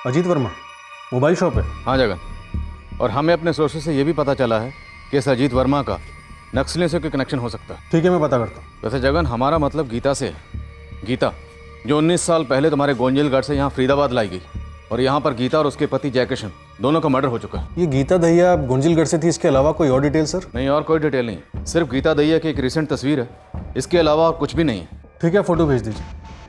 Ajit Verma mobile shop है। हाँ जगन, और हमें अपने सोर्सेज से ये भी पता चला है कि इस अजीत वर्मा का नक्सलियों से कोई कनेक्शन हो सकता है। ठीक है, मैं पता करता हूँ। वैसे जगन, हमारा मतलब गीता से है। गीता जो 19 साल पहले तुम्हारे गोंजिलगढ़ से यहाँ फरीदाबाद लाई गई, और यहाँ पर गीता और उसके पति जयकिशन दोनों का मर्डर हो चुका है। ये गीता दहिया गोंजिलगढ़ से थी, इसके अलावा कोई और डिटेल सर? नहीं, और कोई डिटेल नहीं, सिर्फ गीता दहिया की एक रिसेंट तस्वीर है, इसके अलावा और कुछ भी नहीं है। ठीक है, फोटो भेज दीजिए,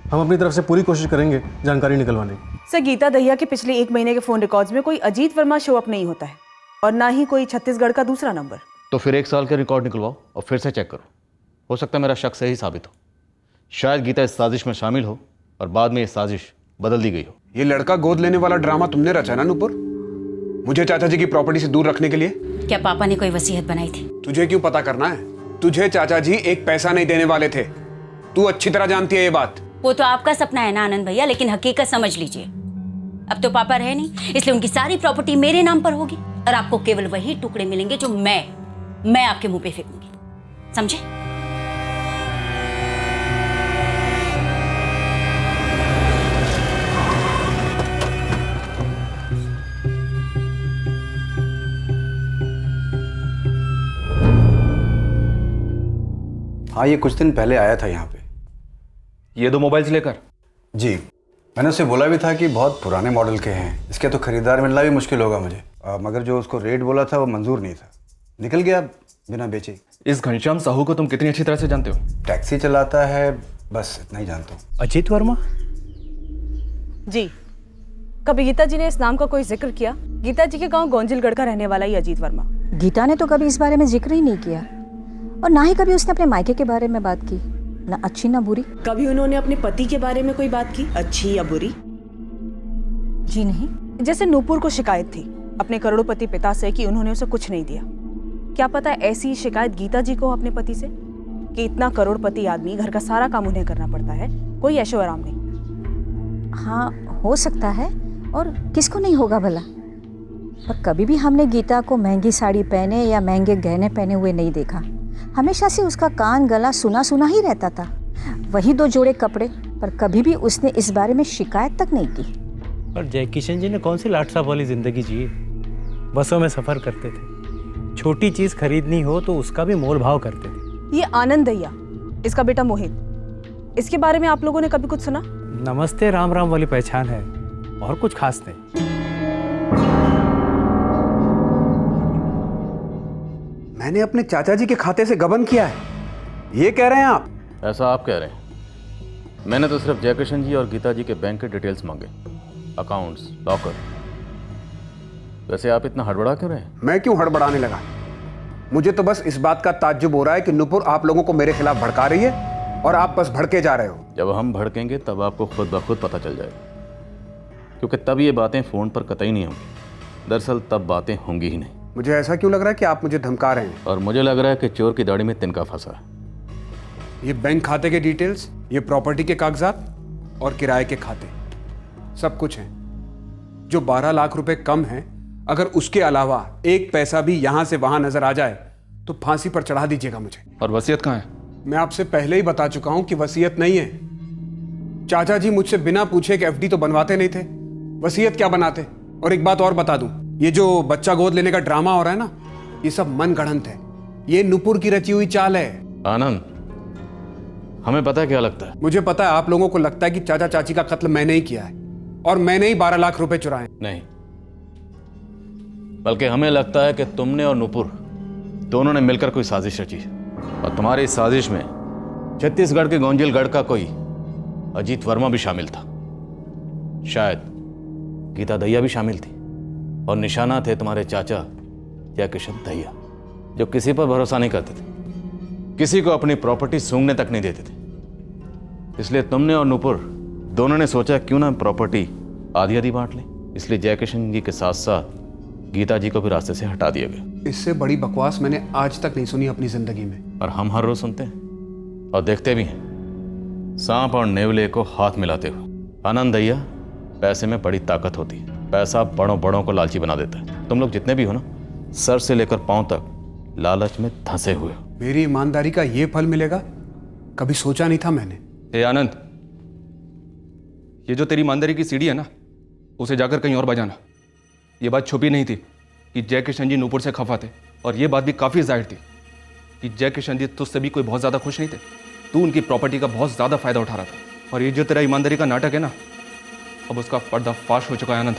हम अपनी तरफ से पूरी कोशिश करेंगे जानकारी निकलवाने की। सर, गीता दहिया के पिछले 1 महीने के फोन रिकॉर्ड्स में कोई अजीत वर्मा शो अप नहीं होता है, और ना ही कोई छत्तीसगढ़ का दूसरा नंबर। तो फिर 1 साल के रिकॉर्ड निकलवाओ और फिर से चेक करो, हो सकता है मेरा शक सही साबित हो। शायद गीता इस साजिश में शामिल हो और बाद में ये साजिश बदल दी गई हो। ये लड़का गोद लेने वाला ड्रामा तुमने रचा ना नुपुर, मुझे चाचा जी की प्रॉपर्टी से दूर रखने के लिए? क्या पापा ने कोई वसीयत बनाई थी? तुझे क्यों पता करना है? तुझे चाचा जी एक पैसा नहीं देने वाले थे, तू अच्छी तरह जानती है ये बात। वो तो आपका सपना है ना आनंद भैया, लेकिन हकीकत समझ लीजिए, अब तो पापा रहे नहीं, इसलिए उनकी सारी प्रॉपर्टी मेरे नाम पर होगी और आपको केवल वही टुकड़े मिलेंगे जो मैं आपके मुंह पे फेंकूंगी, समझे? हाँ, ये कुछ दिन पहले आया था यहाँ पे। ये 2 मोबाइल्स लेकर? जी, मैंने उससे बोला भी था कि बहुत पुराने मॉडल के हैं, इसके तो खरीदार मिलना भी मुश्किल होगा मुझे, मगर जो उसको रेट बोला था वो मंजूर नहीं था, निकल गया बिना बेचे। इस घनश्याम साहू को तुम कितनी अच्छी तरह से जानते हो? टैक्सी चलाता है, बस इतना ही जानता हूँ। अजीत वर्मा जी, कभी गीता जी ने इस नाम का कोई जिक्र किया? गीता जी के गांव गोंजिलगढ़ का रहने वाला ही अजीत वर्मा। गीता ने तो कभी इस बारे में जिक्र ही नहीं किया, और ना ही कभी उसने अपने मायके के बारे में बात की, ना अच्छी ना बुरी। कभी उन्होंने अपने पति के बारे में कोई बात की, अच्छी या बुरी? जी नहीं। जैसे नूपुर को शिकायत थी अपने करोड़पति पिता से कि उन्होंने उसे कुछ नहीं दिया, क्या पता ऐसी ही शिकायत गीता जी को अपने पति से, कि इतना करोड़पति आदमी, घर का सारा काम उन्हें करना पड़ता है, कोई ऐशो आराम नहीं। हाँ, हो सकता है, और किसको नहीं होगा भला। पर कभी भी हमने गीता को महंगी साड़ी पहने या महंगे गहने पहने हुए नहीं देखा, हमेशा से उसका कान गला सुना सुना ही रहता था, वही 2 जोड़े कपड़े, पर कभी भी उसने इस बारे में शिकायत तक नहीं की। और जयकिशन जी ने कौन सी लाट साहब वाली जिंदगी जी? बसों में सफर करते थे, छोटी चीज खरीदनी हो तो उसका भी मोल भाव करते थे। ये आनंद दहिया, इसका बेटा मोहित, इसके बारे में आप लोगों ने कभी कुछ सुना? नमस्ते राम राम वाली पहचान है, और कुछ खास नहीं। मैंने अपने चाचा जी के खाते से गबन किया है, ये कह रहे हैं आप? ऐसा आप कह रहे हैं, मैंने तो सिर्फ जयकिशन जी और गीता जी के बैंक के डिटेल्स मांगे, अकाउंट्स, लॉकर। वैसे आप इतना हड़बड़ा क्यों रहे हैं? मैं क्यों हड़बड़ाने लगा? मुझे तो बस इस बात का ताज्जुब हो रहा है कि नुपुर आप लोगों को मेरे खिलाफ भड़का रही है और आप बस भड़के जा रहे हो। जब हम भड़केंगे तब आपको खुद ब खुद पता चल जाएगा, क्योंकि तब ये बातें फ़ोन पर कतई नहीं होंगी। दरअसल तब बातें होंगी ही नहीं। मुझे ऐसा क्यों लग रहा है कि आप मुझे धमका रहे हैं? और मुझे लग रहा है कि चोर की दाढ़ी में तिनका फंसा है। ये बैंक खाते के डिटेल्स, ये प्रॉपर्टी के कागजात और किराए के खाते, सब कुछ है। जो 12 लाख रुपए कम है, अगर उसके अलावा 1 पैसा भी यहां से वहां नजर आ जाए तो फांसी पर चढ़ा दीजिएगा मुझे। और वसीयत कहाँ है? मैं आपसे पहले ही बता चुका हूं कि वसीयत नहीं है। चाचा जी मुझसे बिना पूछे कि एफडी तो बनवाते नहीं थे, वसीयत क्या बनाते? और एक बात और बता दूं, ये जो बच्चा गोद लेने का ड्रामा हो रहा है ना, ये सब मन गढ़ंत है, ये नुपुर की रची हुई चाल है। आनंद, हमें पता है क्या लगता है। मुझे पता है आप लोगों को लगता है कि चाचा चाची का कत्ल मैंने ही किया है और मैंने ही 12 लाख रुपए चुराए। नहीं, बल्कि हमें लगता है कि तुमने और नुपुर दोनों ने मिलकर कोई साजिश रची, और तुम्हारी इस साजिश में छत्तीसगढ़ के गोंजिलगढ़ का कोई अजीत वर्मा भी शामिल था। शायद गीता दहिया भी शामिल थी, और निशाना थे तुम्हारे चाचा जयकिशन दहिया, जो किसी पर भरोसा नहीं करते थे, किसी को अपनी प्रॉपर्टी सूंघने तक नहीं देते थे। इसलिए तुमने और नुपुर दोनों ने सोचा क्यों ना प्रॉपर्टी आधी आधी बांट लें। इसलिए जयकिशन जी के साथ साथ गीता जी को भी रास्ते से हटा दिया गया। इससे बड़ी बकवास मैंने आज तक नहीं सुनी अपनी जिंदगी में। और हम हर रोज सुनते हैं और देखते भी हैं, सांप और नेवले को हाथ मिलाते हुए। आनंद दहिया, पैसे में बड़ी ताकत होती है, पैसा बड़ों बड़ों को लालची बना देता है। तुम लोग जितने भी हो ना, सर से लेकर पांव तक लालच में धंसे हुए हो। मेरी ईमानदारी का ये फल मिलेगा, कभी सोचा नहीं था मैंने। ए आनंद, ये जो तेरी ईमानदारी की सीढ़ी है ना, उसे जाकर कहीं और बजाना। ये बात छुपी नहीं थी कि जय किशन जी नूपुर से खफा थे, और ये बात भी काफ़ी जाहिर थी कि जय किशन जी तुझसे भी कोई बहुत ज़्यादा खुश नहीं थे। तू उनकी प्रॉपर्टी का बहुत ज़्यादा फायदा उठा रहा था, और ये जो तेरा ईमानदारी का नाटक है ना, अब उसका पर्दाफाश हो चुका है आनंद।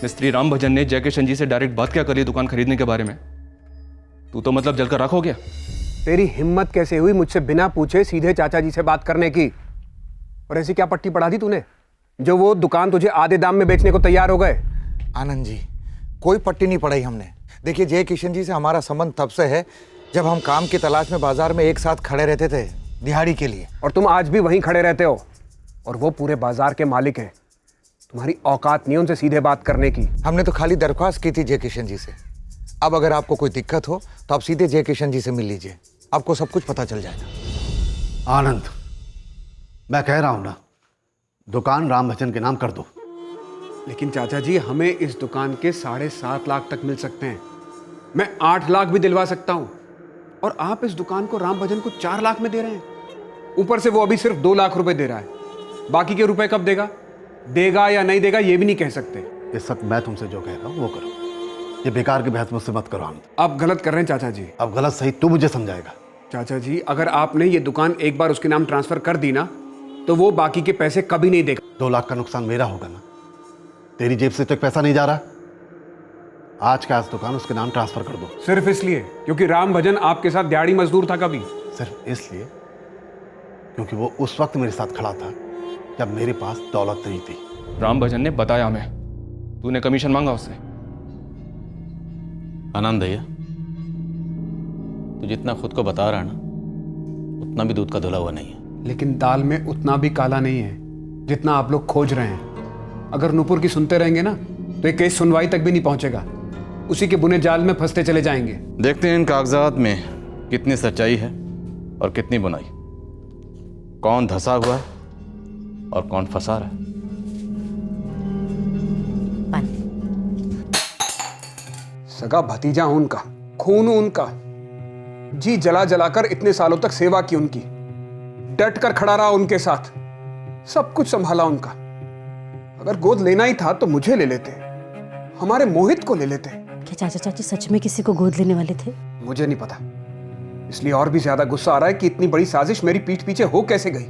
मिस्त्री राम भजन ने जय किशन जी से डायरेक्ट बात क्या करी दुकान खरीदने के बारे में? तू तो मतलब जलकर राख हो गया। तेरी हिम्मत कैसे हुई मुझसे बिना पूछे सीधे चाचा जी से बात करने की? और ऐसी क्या पट्टी पढ़ा दी तूने जो वो दुकान तुझे आधे दाम में बेचने को तैयार हो गए? आनंद जी, कोई पट्टी नहीं पढ़ाई हमने। देखिए, जय किशन जी से हमारा संबंध तब से है जब हम काम की तलाश में बाजार में एक साथ खड़े रहते थे दिहाड़ी के लिए। और तुम आज भी वहीं खड़े रहते हो, और वो पूरे बाजार के मालिक हैं। तुम्हारी औकात नहीं उनसे सीधे बात करने की। हमने तो खाली दरख्वास्त की थी जय किशन जी से। अब अगर आपको कोई दिक्कत हो तो आप सीधे जय किशन जी से मिल लीजिए, आपको सब कुछ पता चल जाएगा। आनंद, मैं कह रहा हूं ना, दुकान राम भजन के नाम कर दो। लेकिन चाचा जी, हमें इस दुकान के 7.5 लाख तक मिल सकते हैं। मैं 8 लाख भी दिलवा सकता हूं, और आप इस दुकान को राम भजन को 4 लाख में दे रहे हैं। ऊपर से वो अभी सिर्फ 2 लाख रुपए दे रहा है। बाकी के रुपए कब देगा? देगा या नहीं देगा ये भी नहीं कह सकते। इस वक्त मैं तुमसे जो कह रहा हूं वो करो। ये बेकार की बहस मुझसे मत करो आनंद। आप गलत कर रहे हैं चाचा जी। अब गलत सही तू मुझे समझाएगा। चाचा जी, अगर आपने ये दुकान एक बार उसके नाम ट्रांसफर कर दी ना, तो वो बाकी के पैसे कभी नहीं देगा। 2 लाख का नुकसान मेरा होगा ना, तेरी जेब से तो एक पैसा नहीं जा रहा। आज का आज दुकान उसके नाम ट्रांसफर कर दो। सिर्फ इसलिए क्योंकि राम भजन आपके साथ दिहाड़ी मजदूर था कभी? सिर्फ इसलिए क्योंकि वो उस वक्त मेरे साथ खड़ा था जब मेरे पास दौलत नहीं थी। राम भजन ने बताया हमें, तूने कमीशन मांगा उससे। आनंद भैया, तू जितना खुद को बता रहा है ना, उतना भी दूध का धुला हुआ नहीं है। लेकिन दाल में उतना भी काला नहीं है जितना आप लोग खोज रहे हैं। अगर नूपुर की सुनते रहेंगे ना, तो ये केस सुनवाई तक भी नहीं पहुंचेगा। उसी के बुने जाल में फंसते चले जाएंगे। देखते हैं इन कागजात में कितनी सच्चाई है और कितनी बुनाई, कौन धंसा हुआ है और कौन फंसा रहा है। सगा भतीजा हूं उनका, खून हूं उनका। जी जला जलाकर इतने सालों तक सेवा की उनकी, डट कर खड़ा रहा उनके साथ, सब कुछ संभाला उनका। अगर गोद लेना ही था तो मुझे ले लेते, हमारे मोहित को ले लेते। क्या चाचा चाची सच में किसी को गोद लेने वाले थे? मुझे नहीं पता, इसलिए और भी ज्यादा गुस्सा आ रहा है कि इतनी बड़ी साजिश मेरी पीठ पीछे हो कैसे गई।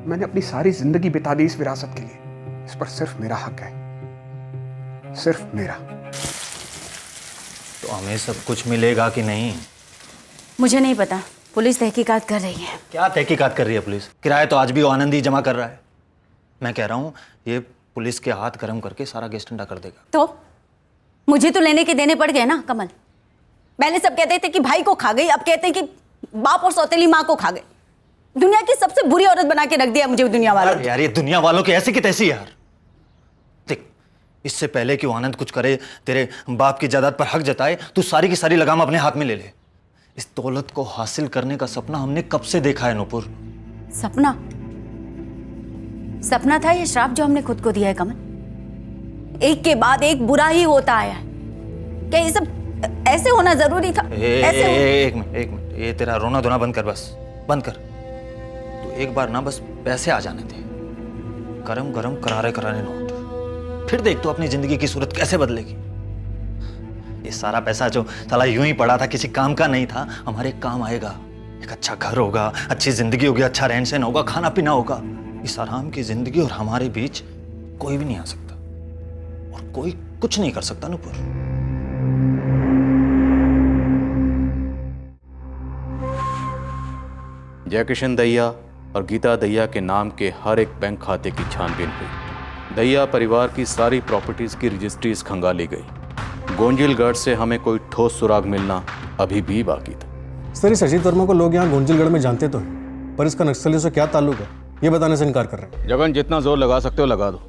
मैंने अपनी सारी जिंदगी बिता दी इस विरासत के लिए। इस पर सिर्फ मेरा हक है, सिर्फ मेरा। तो हमें सब कुछ मिलेगा कि नहीं? मुझे नहीं पता, पुलिस तहकीकात कर रही है। क्या तहकीकात कर रही है पुलिस? किराया तो आज भी वो आनंद ही जमा कर रहा है। मैं कह रहा हूँ ये पुलिस के हाथ गर्म करके सारा केस ठंडा कर देगा। तो मुझे तो लेने के देने पड़ गए ना कमल। पहले सब कहते थे कि भाई को खा गई, अब कहते हैं कि बाप और सौतेली माँ को खा गई। दुनिया की सबसे बुरी औरत बना के रख दिया मुझे दुनिया वालों ने। यार ये दुनिया वालों की ऐसी की तैसी यार। देख, इससे पहले कि वो आनंद कुछ करे, तेरे बाप की जायदाद पर हक जताए, तू सारी की सारी लगाम अपने हाथ में ले ले। इस दौलत को हासिल करने का सपना हमने कब से देखा है नूपुर? सपना? सपना था ये श्राप जो हमने खुद को दिया है कमल। एक के बाद एक बुरा ही होता आया है। क्या ये सब ऐसे होना जरूरी था? एक मिनट, ये तेरा रोना धोना बंद कर, बस बंद कर। तो एक बार ना बस पैसे आ जाने थे, गरम गरम करारे करारे नोट, फिर देख तो अपनी जिंदगी की सूरत कैसे बदलेगी। ये सारा पैसा जो साला यूं ही पड़ा था, किसी काम का नहीं था, हमारे काम आएगा। एक अच्छा घर होगा, अच्छी जिंदगी होगी, अच्छा रहन सहन होगा, खाना पीना होगा। इस आराम की जिंदगी और हमारे बीच कोई भी नहीं आ सकता, और कोई कुछ नहीं कर सकता नूपुर। जय किशन दहिया और गीता दहिया के नाम के हर एक बैंक खाते की छानबीन हुई। दहिया परिवार की सारी प्रॉपर्टीज की रजिस्ट्रीज खंगाली गई। गोंजिलगढ़ से हमें कोई ठोस सुराग मिलना अभी भी बाकी था। सर, इस अजीत वर्मा को लोग यहाँ गोंजिलगढ़ में जानते तो हैं, पर इसका नक्सलियों से क्या ताल्लुक है ये बताने से इनकार कर रहे हैं। जगन, जितना जोर लगा सकते हो लगा दो।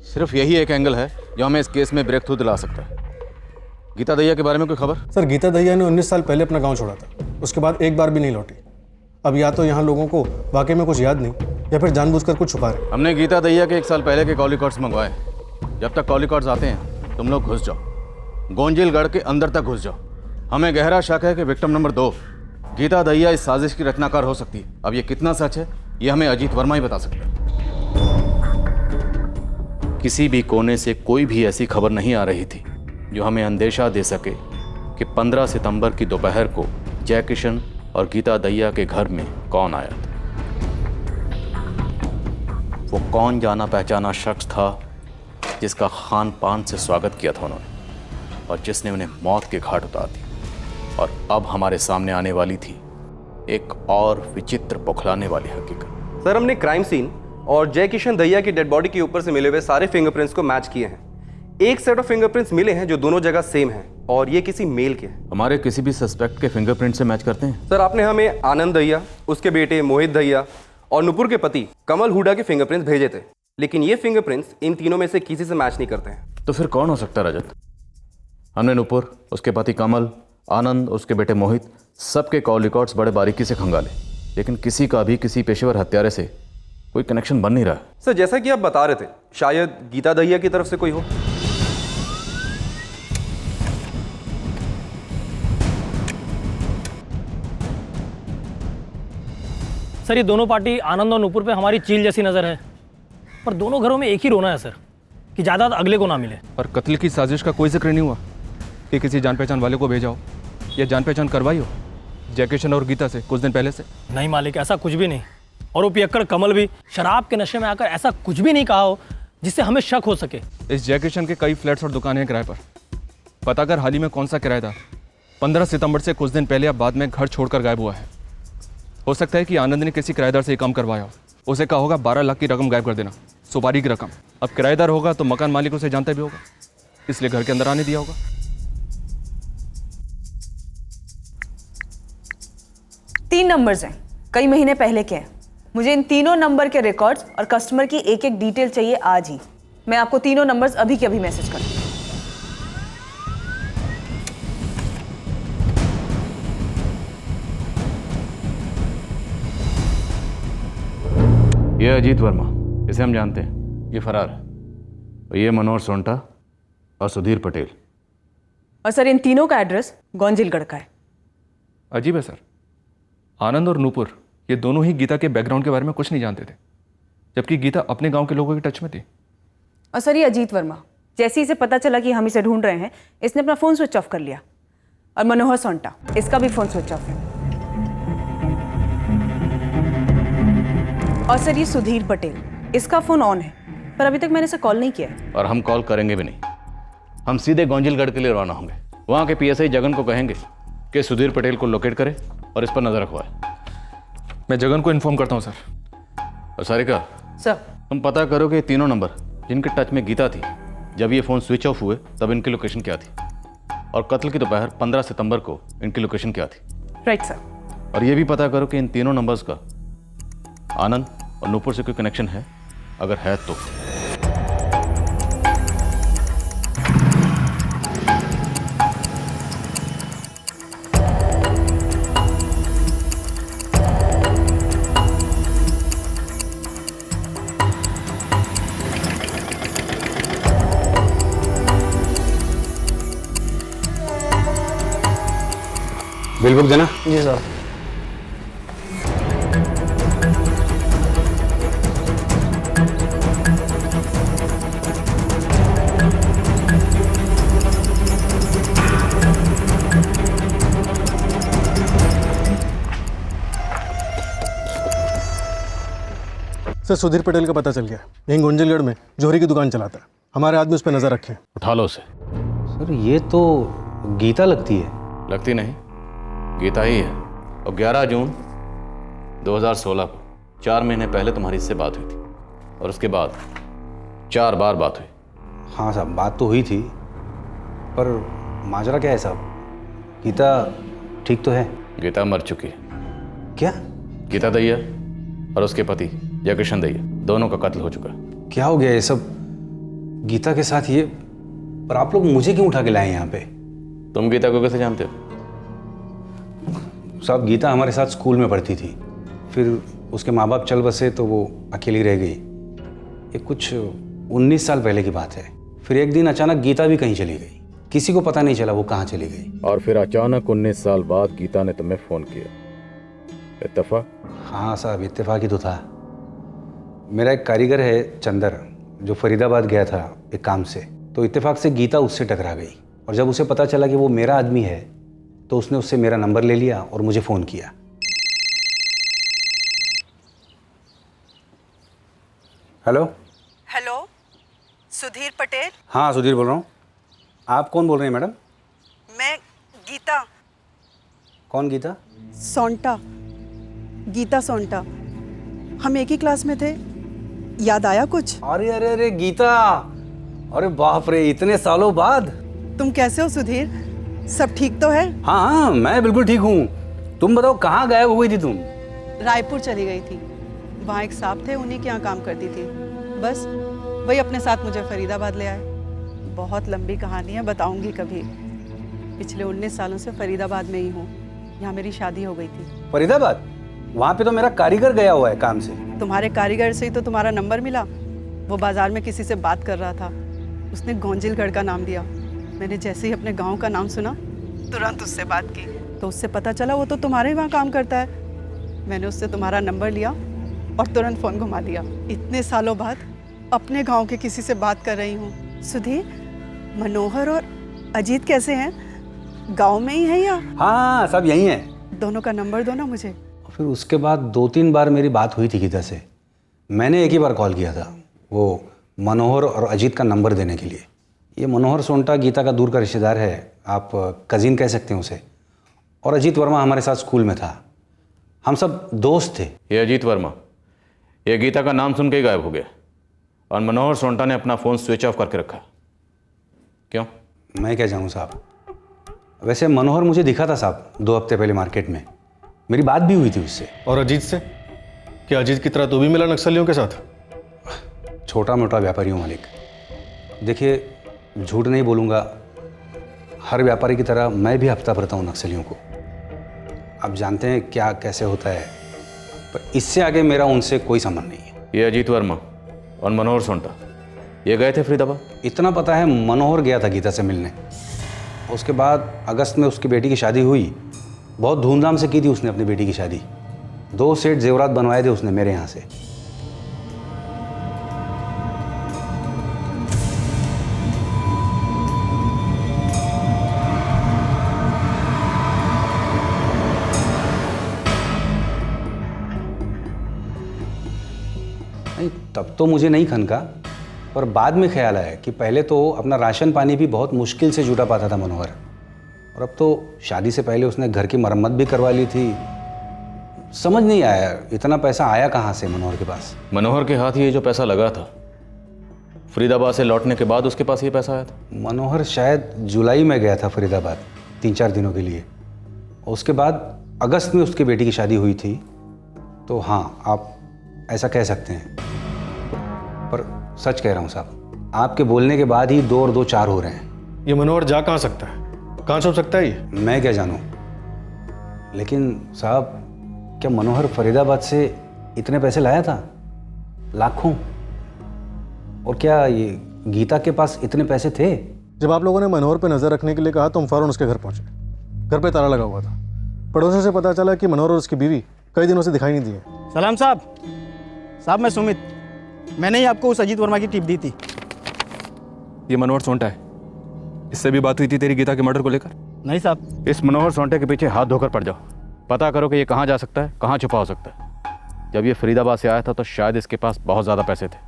सिर्फ यही एक एंगल है जो हमें इस केस में ब्रेक थ्रू दिला सकता है। गीता दहिया के बारे में कोई खबर? सर, गीता दहिया ने 19 साल पहले अपना गाँव छोड़ा था, उसके बाद एक बार भी नहीं लौटी। अब या तो यहाँ लोगों को वाकई में कुछ याद नहीं, या फिर जानबूझकर कुछ छुपा रहे। हमने गीता दहिया के 1 साल पहले के कॉल रिकॉर्ड्स मंगवाए। जब तक कॉल रिकॉर्ड्स आते हैं तुम लोग घुस जाओ, गोंजिलगढ़ के अंदर तक घुस जाओ। हमें गहरा शक है कि विक्टिम नंबर 2 गीता दहिया इस साजिश की रचनाकार हो सकती है। अब ये कितना सच है ये हमें अजीत वर्मा ही बता सकते हैं। किसी भी कोने से कोई भी ऐसी खबर नहीं आ रही थी जो हमें अंदेशा दे सके कि 15 सितंबर की दोपहर को जयकिशन और गीता दहिया के घर में कौन आया था। वो कौन जाना पहचाना शख्स था जिसका खान पान से स्वागत किया था उन्होंने और जिसने उन्हें मौत के घाट उतार दी। और अब हमारे सामने आने वाली थी एक और विचित्र बौखलाने वाली हकीकत। सर, हमने क्राइम सीन और जय किशन दहिया की डेड बॉडी के ऊपर से मिले हुए सारे फिंगरप्रिंट्स को मैच किए हैं। एक सेट ऑफ फिंगरप्रिंट्स मिले हैं जो दोनों जगह सेम हैं और ये किसी मेल के हैं। हमारे किसी भी सस्पेक्ट के फिंगरप्रिंट से मैच करते हैं? सर, आपने हमें आनंद दहिया, उसके बेटे मोहित दहिया और नुपुर के पति कमल हुडा के फिंगरप्रिंट्स भेजे थे, लेकिन ये फिंगरप्रिंट्स इन तीनों में से किसी से मैच नहीं करते हैं। तो फिर कौन हो सकता है रजत? हमने नुपुर, उसके पति कमल, आनंद, उसके बेटे मोहित, सबके कॉल रिकॉर्ड्स बड़े बारीकी से खंगाले, लेकिन किसी का भी किसी पेशेवर हत्यारे से कोई कनेक्शन बन नहीं रहा। सर, जैसा कि आप बता रहे थे, शायद गीता दहिया की तरफ से कोई हो। सर, ये दोनों पार्टी आनंद और नुपुर पे हमारी चील जैसी नज़र है, पर दोनों घरों में एक ही रोना है सर कि जायदाद अगले को ना मिले। और कत्ल की साजिश का कोई जिक्र नहीं हुआ कि किसी जान पहचान वाले को भेजा हो या जान पहचान करवाई हो जयकिशन और गीता से कुछ दिन पहले से? नहीं मालिक, ऐसा कुछ भी नहीं। और वो पियक्कड़ कमल भी शराब के नशे में आकर ऐसा कुछ भी नहीं कहा हो जिससे हमें शक हो सके। इस जयकिशन के कई फ्लैट्स और दुकानें हैं किराए पर। पता कर हाल ही में कौन सा किराएदार 15 सितंबर से कुछ दिन पहले या बाद में घर छोड़कर गायब हुआ है। हो सकता है कि आनंद ने किसी किराएदार से ये काम करवाया हो। उसे कहा होगा 12 लाख की रकम गायब कर देना, सुपारी की रकम। अब किराएदार होगा तो मकान मालिक उसे जानता भी होगा, इसलिए घर के अंदर आने दिया होगा। तीन नंबर्स हैं, कई महीने पहले के हैं। मुझे इन तीनों नंबर के रिकॉर्ड्स और कस्टमर की एक एक डिटेल चाहिए आज ही। मैं आपको तीनों नंबर्स अभी के अभी मैसेज कर दूँ। ये अजीत वर्मा, इसे हम जानते हैं, ये फरार है। और ये मनोहर सोंटा और सुधीर पटेल। और सर, इन तीनों का एड्रेस गोंजिलगढ़ का है। अजीब है सर, आनंद और नूपुर ये दोनों ही गीता के बैकग्राउंड के बारे में कुछ नहीं जानते थे, जबकि गीता अपने गांव के लोगों के टच में थी। और सर, ये अजीत वर्मा, जैसे ही इसे पता चला कि हम इसे ढूंढ रहे हैं, इसने अपना फ़ोन स्विच ऑफ कर लिया। और मनोहर सोंटा, इसका भी फ़ोन स्विच ऑफ है। और सर, ये सुधीर पटेल, इसका फ़ोन ऑन है, पर अभी तक मैंने इसे कॉल नहीं किया है। और हम कॉल करेंगे भी नहीं। हम सीधे गोंजिलगढ़ के लिए रवाना होंगे। वहाँ के पीएसआई जगन को कहेंगे कि सुधीर पटेल को लोकेट करे और इस पर नज़र रखवाए। मैं जगन को इन्फॉर्म करता हूँ सर। और सारिका सर, तुम पता करो कि तीनों नंबर जिनके टच में गीता थी, जब ये फ़ोन स्विच ऑफ हुए तब इनकी लोकेशन क्या थी, और कत्ल की दोपहर 15 सितंबर को इनकी लोकेशन क्या थी। Right sir. और ये भी पता करो कि इन तीनों नंबर्स का आनंद और नूपुर से कोई कनेक्शन है, अगर है तो। बिल बुक देना। जी सर। सर, सुधीर पटेल का पता चल गया। यहीं गोंजिलगढ़ में जोहरी की दुकान चलाता है। हमारे आदमी उस पर नजर रखें। उठा लो उसे। सर, ये तो गीता लगती है। लगती नहीं, गीता ही है। और 11 जून 2016 को 4 महीने पहले तुम्हारी इससे बात हुई थी, और उसके बाद 4 बार बात हुई। हाँ साहब, बात तो हुई थी, पर माजरा क्या है साहब? गीता ठीक तो है? गीता मर चुकी है। क्या? गीता दहिया और उसके पति जयकिशन दहिया, दोनों का कत्ल हो चुका है। क्या हो गया ये सब गीता के साथ? ये पर आप लोग मुझे क्यों उठा के लाए यहाँ पे? तुम गीता को कैसे जानते हो? साहब, गीता हमारे साथ स्कूल में पढ़ती थी, फिर उसके माँ बाप चल बसे तो वो अकेली रह गई। ये कुछ 19 साल पहले की बात है। फिर एक दिन अचानक गीता भी कहीं चली गई, किसी को पता नहीं चला वो कहाँ चली गई। और फिर अचानक 19 साल बाद गीता ने तुम्हें फ़ोन किया। इत्तेफाक? हाँ साहब, इत्तेफाक ही तो था। मेरा एक कारीगर है चंदर, जो फरीदाबाद गया था एक काम से, तो इत्तेफाक से गीता उससे टकरा गई, और जब उसे पता चला कि वो मेरा आदमी है तो उसने उससे मेरा नंबर ले लिया और मुझे फ़ोन किया। Hello hello, Sudhir Patel? हाँ सुधीर बोल रहा हूँ। आप कौन बोल रहे हैं मैडम? मैं गीता कौन गीता? सोंटा, गीता सोंटा। हम एक ही क्लास में थे, याद आया कुछ? अरे अरे अरे गीता, अरे बाप रे, इतने सालों बाद। तुम कैसे हो सुधीर? सब ठीक तो है? हाँ हाँ, मैं बिल्कुल ठीक हूँ। तुम बताओ, कहाँ गायब हो गई थी तुम? रायपुर चली गई थी, वहाँ एक साहब थे, उन्हीं के यहाँ काम करती थी। बस वही अपने साथ मुझे फरीदाबाद ले आए। बहुत लंबी कहानी है, बताऊंगी कभी। पिछले 19 सालों से फरीदाबाद में ही हूँ, यहाँ मेरी शादी हो गई थी। फरीदाबाद? वहाँ पे तो मेरा कारीगर गया हुआ है काम से। तुम्हारे कारीगर से ही तो तुम्हारा नंबर मिला। वो बाजार में किसी से बात कर रहा था, उसने गोंजिलगढ़ का नाम दिया। मैंने जैसे ही अपने गांव का नाम सुना, तुरंत उससे बात की, तो उससे पता चला वो तो तुम्हारे वहाँ काम करता है। मैंने उससे तुम्हारा नंबर लिया और तुरंत फ़ोन घुमा दिया। इतने सालों बाद अपने गांव के किसी से बात कर रही हूँ। सुधीर, मनोहर और अजीत कैसे हैं? गांव में ही है या? हाँ, सब यही हैं। दोनों का नंबर दो ना मुझे। फिर उसके बाद 2-3 बार मेरी बात हुई थी गीता से। मैंने एक ही बार कॉल किया था, वो मनोहर और अजीत का नंबर देने के लिए। ये मनोहर सोंटा गीता का दूर का रिश्तेदार है, आप कज़िन कह सकते हैं उसे। और अजीत वर्मा हमारे साथ स्कूल में था, हम सब दोस्त थे। ये अजीत वर्मा, ये गीता का नाम सुन के ही गायब हो गया, और मनोहर सोंटा ने अपना फ़ोन स्विच ऑफ करके रखा। क्यों? मैं क्या जानूँ साहब। वैसे मनोहर मुझे दिखा था साहब 2 हफ्ते पहले मार्केट में, मेरी बात भी हुई थी उससे। और अजीत से? क्या अजीत की तरह तू भी मिला नक्सलियों के साथ? छोटा मोटा व्यापारी हूँ मालिक। देखिए, झूठ नहीं बोलूँगा, हर व्यापारी की तरह मैं भी हफ्ता भरता हूँ नक्सलियों को। आप जानते हैं क्या कैसे होता है, पर इससे आगे मेरा उनसे कोई संबंध नहीं है। ये अजीत वर्मा और मनोहर सोंटा ये गए थे फरीदाबाद? इतना पता है, मनोहर गया था गीता से मिलने। उसके बाद अगस्त में उसकी बेटी की शादी हुई, बहुत धूमधाम से की थी उसने अपनी बेटी की शादी। 2 सेट जेवरात बनवाए थे उसने मेरे यहाँ से। नहीं, तब तो मुझे नहीं खनका, पर बाद में ख्याल आया कि पहले तो अपना राशन पानी भी बहुत मुश्किल से जुटा पाता था मनोहर, और अब तो शादी से पहले उसने घर की मरम्मत भी करवा ली थी। समझ नहीं आया इतना पैसा आया कहाँ से मनोहर के पास। मनोहर के हाथ ये जो पैसा लगा था, फरीदाबाद से लौटने के बाद उसके पास ये पैसा आया था? मनोहर शायद जुलाई में गया था फरीदाबाद 3-4 दिनों के लिए। उसके बाद अगस्त में उसकी बेटी की शादी हुई थी। तो हाँ, आप ऐसा कह सकते हैं, पर सच कह रहा हूँ साहब, आपके बोलने के बाद ही 2 और 2 4 हो रहे हैं। ये मनोहर जा कहाँ सकता है? कहाँ छुप सकता है ये? मैं क्या जानूँ, लेकिन साहब क्या मनोहर फरीदाबाद से इतने पैसे लाया था? लाखों। और क्या ये गीता के पास इतने पैसे थे? जब आप लोगों ने मनोहर पे नज़र रखने के लिए कहा तो हम फ़ौरन उसके घर पहुंचे। घर पे ताला लगा हुआ था। पड़ोसियों से पता चला कि मनोहर और उसकी बीवी कई दिनों से दिखाई नहीं दिए। सलाम साहब। साहब मैं सुमित, मैंने ही आपको उस अजीत वर्मा की टिप दी थी। ये मनोहर सोंटा है, इससे भी बात हुई थी तेरी गीता के मर्डर को लेकर? नहीं साहब। इस मनोहर सोंटे के पीछे हाथ धोकर पड़ जाओ, पता करो कि ये कहाँ जा सकता है, कहाँ छुपा हो सकता है। जब ये फरीदाबाद से आया था तो शायद इसके पास बहुत ज़्यादा पैसे थे।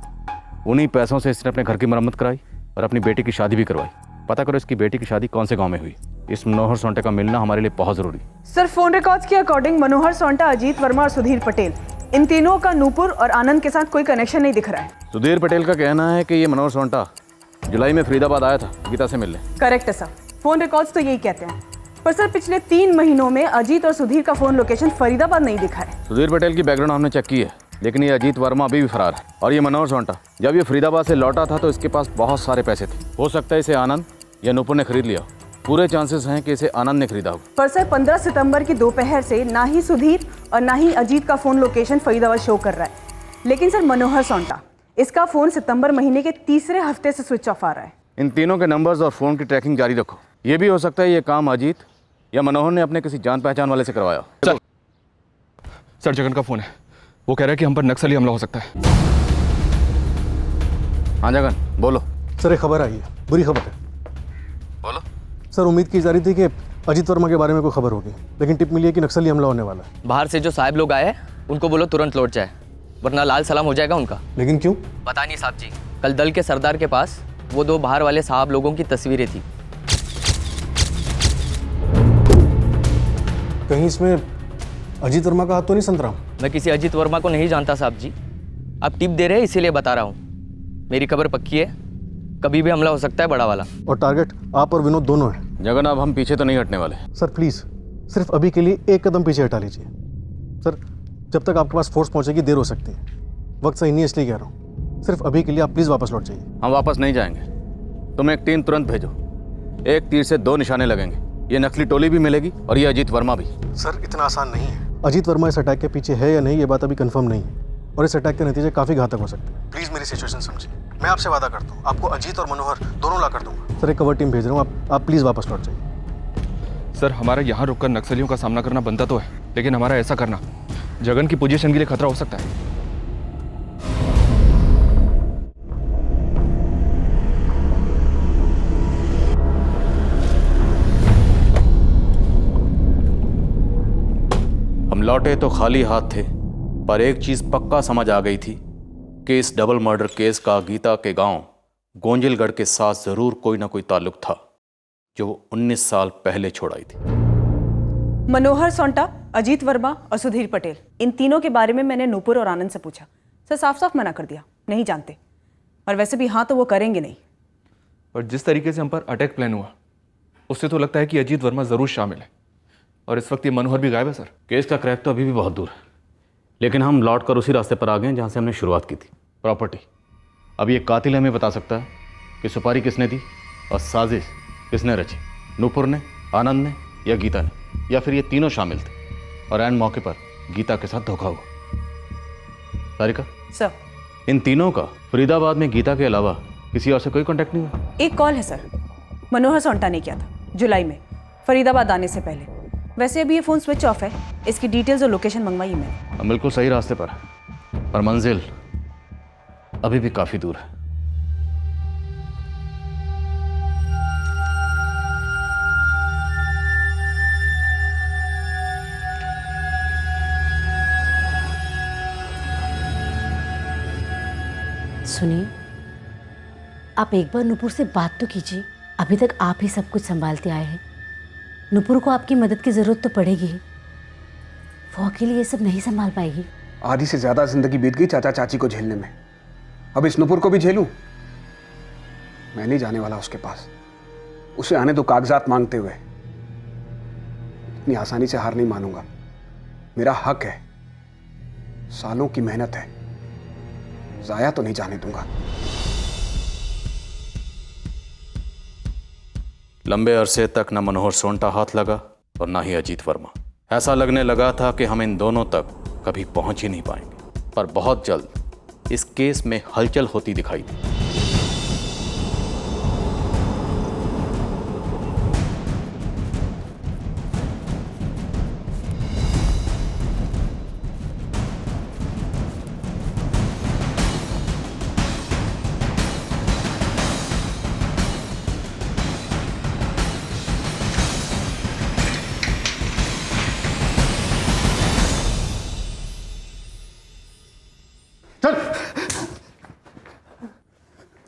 उन्हीं पैसों से इसने अपने घर की मरम्मत कराई और अपनी बेटी की शादी भी करवाई। पता करो इसकी बेटी की शादी कौन से गांव में हुई। इस मनोहर सोंटे का मिलना हमारे लिए बहुत ज़रूरी। सर, फोन रिकॉर्ड्स के अकॉर्डिंग मनोहर सोंटा, अजीत वर्मा और सुधीर पटेल, इन तीनों का नूपुर और आनंद के साथ कोई कनेक्शन नहीं दिख रहा है। सुधीर पटेल का कहना है कि ये मनोहर सोंटा जुलाई में फरीदाबाद आया था गीता से मिलने। करेक्ट है सर, फोन रिकॉर्ड्स तो यही कहते हैं। पर सर, पिछले 3 महीनों में अजीत और सुधीर का फोन लोकेशन फरीदाबाद नहीं दिखा है। सुधीर पटेल की बैकग्राउंड हमने चेक की है, लेकिन ये अजीत वर्मा अभी भी फरार है। और ये मनोहर सोंटा जब ये फरीदाबाद से लौटा था तो इसके पास बहुत सारे पैसे थे। हो सकता है इसे आनंद या नूपुर ने खरीद लिया। पूरे चांसेस हैं कि इसे आनंद ने खरीदा हो। पर सर, 15 सितंबर की दोपहर से ना ही सुधीर और ना ही अजीत का फोन लोकेशन फरीदाबाद शो कर रहा है। लेकिन सर, मनोहर सोंटा, इसका फोन सितंबर महीने के तीसरे हफ्ते से स्विच ऑफ आ रहा है। इन तीनों के नंबर्स और फोन की ट्रैकिंग जारी रखो। ये भी हो सकता है ये काम अजीत या मनोहर ने अपने किसी जान पहचान वाले से करवाया। सर जगन का फ़ोन है, वो कह रहा है कि हम पर नक्सली हमला हो सकता है। हाँ जगन बोलो। सर एक खबर आई है, बुरी खबर है। बोलो। सर उम्मीद की जा रही थी कि अजीत वर्मा के बारे में कोई खबर होगी, लेकिन टिप मिली है कि नक्सली हमला होने वाला है। बाहर से जो साहब लोग आए हैं उनको बोलो तुरंत लौट जाए, वरना लाल सलाम हो जाएगा उनका। लेकिन क्यों? पता नहीं साहब जी, कल दल के सरदार के पास वो 2 बाहर वाले साहब लोगों की तस्वीरें थी। कहीं इसमें अजीत वर्मा का हाथ तो नहीं संतराम? मैं किसी अजीत वर्मा को नहीं जानता साहब जी, आप टिप दे रहे हैं इसीलिए बता रहा हूँ। मेरी खबर पक्की है, कभी भी हमला हो सकता है बड़ा वाला। और टारगेट आप और विनोद दोनों हैं। जगन अब हम पीछे तो नहीं हटने वाले। सर प्लीज़ सिर्फ अभी के लिए एक कदम पीछे हटा लीजिए। सर जब तक आपके पास फोर्स पहुंचेगी देर हो सकती है। वक्त सही नहीं इसलिए कह रहा हूँ, सिर्फ अभी के लिए आप प्लीज़ वापस लौट जाइए। हम वापस नहीं जाएंगे, तुम एक टीम तुरंत भेजो। एक तीर से 2 निशाने लगेंगे, ये नकली टोली भी मिलेगी और ये अजीत वर्मा भी। सर इतना आसान नहीं है। अजीत वर्मा इस अटैक के पीछे है या नहीं ये बात अभी कंफर्म नहीं है, और इस अटैक के नतीजे काफ़ी घातक हो सकते हैं। प्लीज़ मेरी सिचुएशन समझिए। मैं आपसे वादा करता हूँ आपको अजीत और मनोहर दोनों ला कर दूंगा। सर एक कवर टीम भेज रहा हूँ, आप प्लीज़ वापस लौट जाइए। सर हमारा यहाँ रुककर नक्सलियों का सामना करना बनता तो है, लेकिन हमारा ऐसा करना जगन की पोजीशन के लिए खतरा हो सकता है। हम लौटे तो खाली हाथ थे, पर एक चीज पक्का समझ आ गई थी कि इस डबल मर्डर केस का गीता के गांव गोंजिलगढ़ के साथ जरूर कोई ना कोई ताल्लुक था, जो वो 19 साल पहले छोड़ आई थी। मनोहर सोंटा, अजीत वर्मा और सुधीर पटेल, इन तीनों के बारे में मैंने नूपुर और आनंद से पूछा। सर साफ साफ मना कर दिया, नहीं जानते। और वैसे भी हाँ तो वो करेंगे नहीं। और जिस तरीके से हम पर अटैक प्लान हुआ उससे तो लगता है कि अजीत वर्मा जरूर शामिल है, और इस वक्त ये मनोहर भी गायब है। सर केस का क्रैक तो अभी भी बहुत दूर है, लेकिन हम लौट कर उसी रास्ते पर आ गए हैं जहाँ से हमने शुरुआत की थी, प्रॉपर्टी। अब ये कातिल हमें बता सकता है कि सुपारी किसने दी और साजिश किसने रची, नूपुर ने, आनंद ने या गीता ने, या फिर ये तीनों शामिल थे और एंड मौके पर गीता के साथ धोखा हुआ। सारिका सर, इन तीनों का फरीदाबाद में गीता के अलावा किसी और से कोई कांटेक्ट नहीं हुआ? एक कॉल है सर, मनोहर सोंटा ने किया था जुलाई में, फरीदाबाद आने से पहले। वैसे अभी ये फ़ोन स्विच ऑफ है, इसकी डिटेल्स और लोकेशन मंगवाई मैंने। हम बिल्कुल सही रास्ते पर हैं, पर मंजिल अभी भी काफ़ी दूर है। सुनिए, आप एक बार नुपुर से बात तो कीजिए। अभी तक आप ही सब कुछ संभालते आए हैं। नुपुर को आपकी मदद की ज़रूरत तो पड़ेगी ही, वो अकेली ये सब नहीं संभाल पाएगी। आधी से ज़्यादा जिंदगी बीत गई चाचा चाची को झेलने में, अब इस नुपुर को भी झेलूं? मैं नहीं जाने वाला उसके पास। उसे आने दो कागजात मांगते हुए। इतनी आसानी से हार नहीं मानूंगा। मेरा हक है, सालों की मेहनत है, जाया तो नहीं जाने दूंगा। लंबे अरसे तक न मनोहर सोंटा हाथ लगा और न ही अजीत वर्मा। ऐसा लगने लगा था कि हम इन दोनों तक कभी पहुंच ही नहीं पाएंगे, पर बहुत जल्द इस केस में हलचल होती दिखाई दी।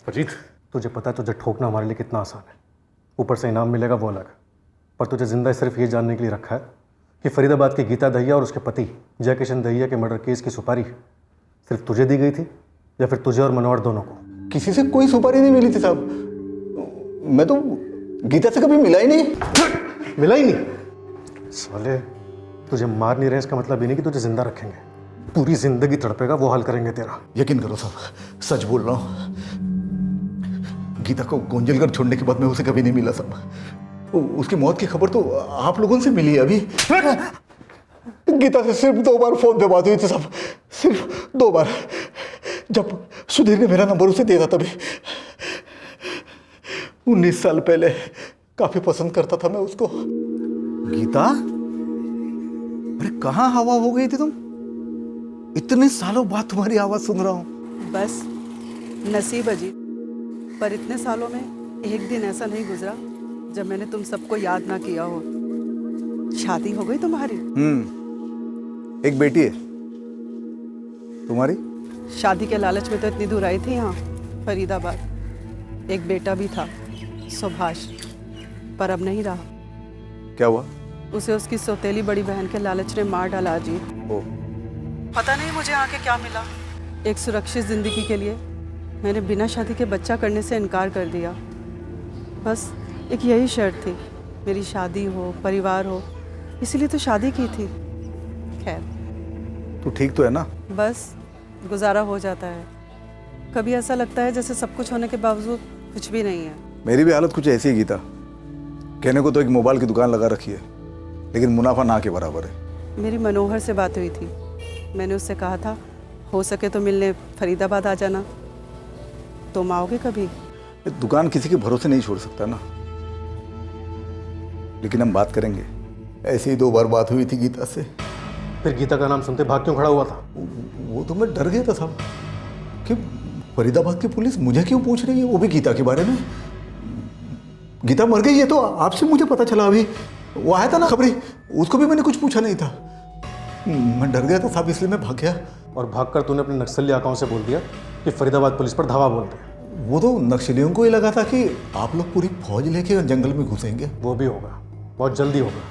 अजीत, तुझे पता है तुझे ठोकना हमारे लिए कितना आसान है। ऊपर से इनाम मिलेगा वो अलग, पर तुझे जिंदा सिर्फ ये जानने के लिए रखा है कि फरीदाबाद की गीता दहिया और उसके पति जय किशन दहिया के मर्डर केस की सुपारी सिर्फ तुझे दी गई थी या फिर तुझे और मनोहर दोनों को? किसी से कोई सुपारी नहीं मिली थी साहब। मैं तो गीता से कभी मिला ही नहीं। मिला ही नहीं? साले, तुझे मार नहीं रहे इसका मतलब ये नहीं कि तुझे जिंदा रखेंगे। पूरी जिंदगी तड़पेगा, वो हाल करेंगे तेरा। यकीन करो साहब, सच बोल रहा हूँ। गीता को गोंजलगढ़ छोड़ने के बाद मैं उसे कभी नहीं मिला साहब। उसकी मौत की खबर तो आप लोगों से मिली है अभी। गीता से सिर्फ 2 बार फोन पे बात हुई थी साहब, सिर्फ 2 बार। जब सुधीर ने मेरा नंबर उसे दिया था तभी। 19 साल पहले काफी पसंद करता था मैं उसको। गीता, अरे कहाँ हवा हो गई थी तुम? इतने सालों बाद तुम्हारी आवाज सुन रहा हूँ। बस नसीब अजीत, पर इतने सालों में एक दिन ऐसा नहीं गुजरा जब मैंने तुम सबको याद ना किया हो। शादी हो गई तुम्हारी? एक बेटी है तुम्हारी? शादी के लालच में तो इतनी दूर आई थी यहाँ फरीदाबाद। एक बेटा भी था, सुभाष, पर अब नहीं रहा। क्या हुआ? उसे उसकी सौतेली बड़ी बहन के लालच ने मार डाला अजीत। पता नहीं मुझे आके क्या मिला। एक सुरक्षित जिंदगी के लिए मैंने बिना शादी के बच्चा करने से इनकार कर दिया। बस एक यही शर्त थी, मेरी शादी हो, परिवार हो, इसीलिए तो शादी की थी। खैर, तू ठीक तो है ना? बस गुजारा हो जाता है। कभी ऐसा लगता है जैसे सब कुछ होने के बावजूद कुछ भी नहीं है। मेरी भी हालत कुछ ऐसी ही गीता। कहने को तो एक मोबाइल की दुकान लगा रखी है, लेकिन मुनाफा ना के बराबर है। मेरी मनोहर से बात हुई थी। मैंने उससे कहा था हो सके तो मिलने फरीदाबाद आ जाना। तुम आओगे कभी? दुकान किसी के भरोसे नहीं छोड़ सकता ना, लेकिन हम बात करेंगे। ऐसे ही 2 बार बात हुई थी गीता से। फिर गीता का नाम सुनते भाग क्यों खड़ा हुआ था? वो तो मैं डर गया था साहब कि फरीदाबाद की पुलिस मुझे क्यों पूछ रही है, वो भी गीता के बारे में। गीता मर गई है तो आपसे मुझे पता चला। अभी वो आया था ना खबरी, उसको भी मैंने कुछ पूछा नहीं था। मैं डर गया था साहब, इसलिए मैं भाग गया। और भागकर तूने अपने नक्सली आकाओं से बोल दिया कि फरीदाबाद पुलिस पर धावा बोल दे। वो तो नक्सलियों को ही लगा था कि आप लोग पूरी फौज लेके जंगल में घुसेंगे। वो भी होगा, बहुत जल्दी होगा।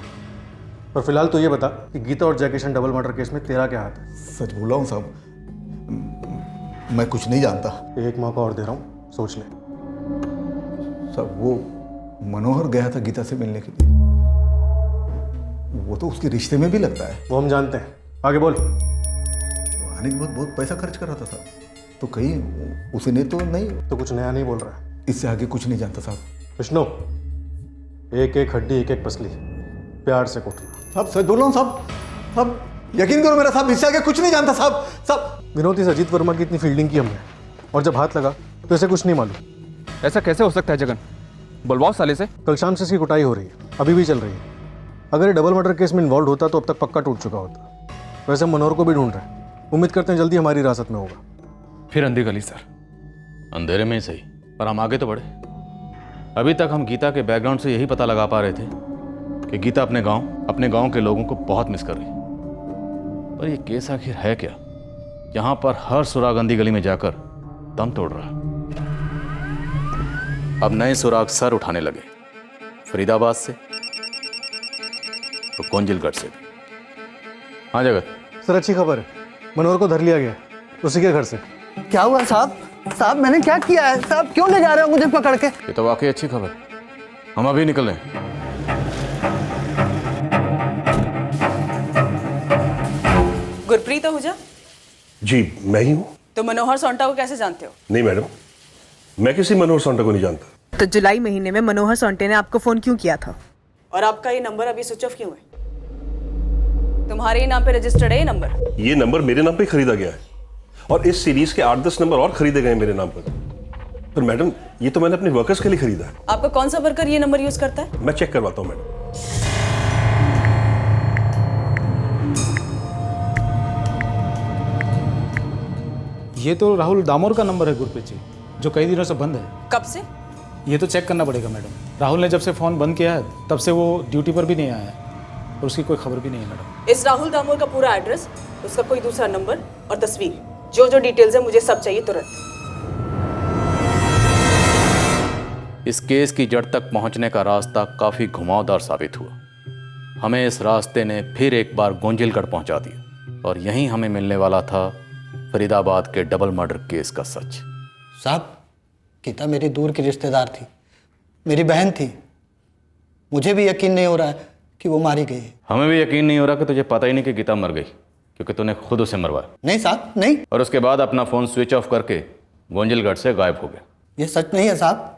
पर फिलहाल तो ये बता कि गीता और जय किशन डबल मर्डर केस में तेरा क्या हाथ है? सच बोल रहा हूँ साहब, मैं कुछ नहीं जानता। एक मौका और दे रहा हूँ, सोच ले। साहब वो मनोहर गया था गीता से मिलने के लिए, वो तो उसके रिश्ते में भी लगता है। वो हम जानते हैं, आगे बोल। आने के बाद बहुत पैसा खर्च कर रहा था साहब, तो कहीं उसने तो नहीं। तो कुछ नया नहीं बोल रहा है? इससे आगे कुछ नहीं जानता साहब। विष्णु, एक एक हड्डी, एक एक पसली प्यार से कुटना। साहब सच बोल रहा हूँ साहब, साहब यकीन करो मेरा साहब, इससे आगे कुछ नहीं जानता साहब। साहब विनोद, इस अजीत वर्मा की इतनी फील्डिंग की हमने, और जब हाथ लगा तो इसे कुछ नहीं मालूम। ऐसा कैसे हो सकता है जगन? बुलवाओ साले से। कल शाम से इसकी कुटाई हो रही है, अभी भी चल रही है। अगर ये डबल मर्डर केस में इन्वॉल्व होता तो अब तक पक्का टूट चुका होता। वैसे मनोहर को भी ढूंढ रहे हैं, उम्मीद करते हैं जल्दी हमारी हिरासत में होगा। फिर अंधी गली सर। अंधेरे में ही सही, पर हम आगे तो बढ़े। अभी तक हम गीता के बैकग्राउंड से यही पता लगा पा रहे थे कि गीता अपने गांव के लोगों को बहुत मिस कर रही है। पर ये केस आखिर है क्या, यहां पर हर सुराग अंधी गली में जाकर दम तोड़ रहा है। अब नए सुराग सर उठाने लगे, फरीदाबाद से तो गोंजिलगढ़ से भी। हाँ जगत सर, अच्छी खबर है, मनोहर को धर लिया गया उसी के घर से। क्या हुआ साहब? साहब मैंने क्या किया है? साहब क्यों ले जा रहे हो मुझे पकड़ के? ये तो वाकई अच्छी खबर। हम अभी निकल रहे हैं। गुरप्रीत आहूजा? जी मैं ही हूँ। तो मनोहर सोंटा को कैसे जानते हो? नहीं मैडम, मैं किसी मनोहर सोंटा को नहीं जानता। तो जुलाई महीने में मनोहर सोंटे ने आपको फोन क्यों किया था? और आपका ये नंबर अभी स्विच ऑफ क्यों है? तुम्हारे ही नाम पे रजिस्टर्ड है ये नंबर? ये नंबर मेरे नाम पे खरीदा गया है, और इस सीरीज के 8-10 नंबर और खरीदे गए मेरे नाम पर मैडम ये तो मैंने अपने वर्कर्स के लिए खरीदा है। आपका कौन सा वर्कर ये नंबर यूज करता है? मैं चेक करवाता हूँ मैडम। ये तो राहुल दामोर का नंबर है गुरप्रीत जी, जो कई दिनों से बंद है। कब से? ये तो चेक करना पड़ेगा मैडम। राहुल ने जब से फ़ोन बंद किया है तब से वो ड्यूटी पर भी नहीं आया है, और उसकी कोई खबर भी नहीं है मैडम। इस राहुल दामोर का पूरा एड्रेस, उसका कोई दूसरा नंबर और तस्वीर, जो जो डिटेल्स है मुझे सब चाहिए तुरंत। इस केस की जड़ तक पहुंचने का रास्ता काफी घुमावदार साबित हुआ। हमें इस रास्ते ने फिर एक बार गोंजिलगढ़ पहुंचा दिया, और यहीं हमें मिलने वाला था फरीदाबाद के डबल मर्डर केस का सच। साहब गीता मेरी दूर की रिश्तेदार थी, मेरी बहन थी। मुझे भी यकीन नहीं हो रहा है कि वो मारी गई है। हमें भी यकीन नहीं हो रहा कि तुझे पता ही नहीं कि गीता मर गई, क्योंकि तूने खुद उसे मरवाया। नहीं साहब नहीं। और उसके बाद अपना फोन स्विच ऑफ करके गोंजिलगढ़ से गायब हो गया। ये सच नहीं है साहब।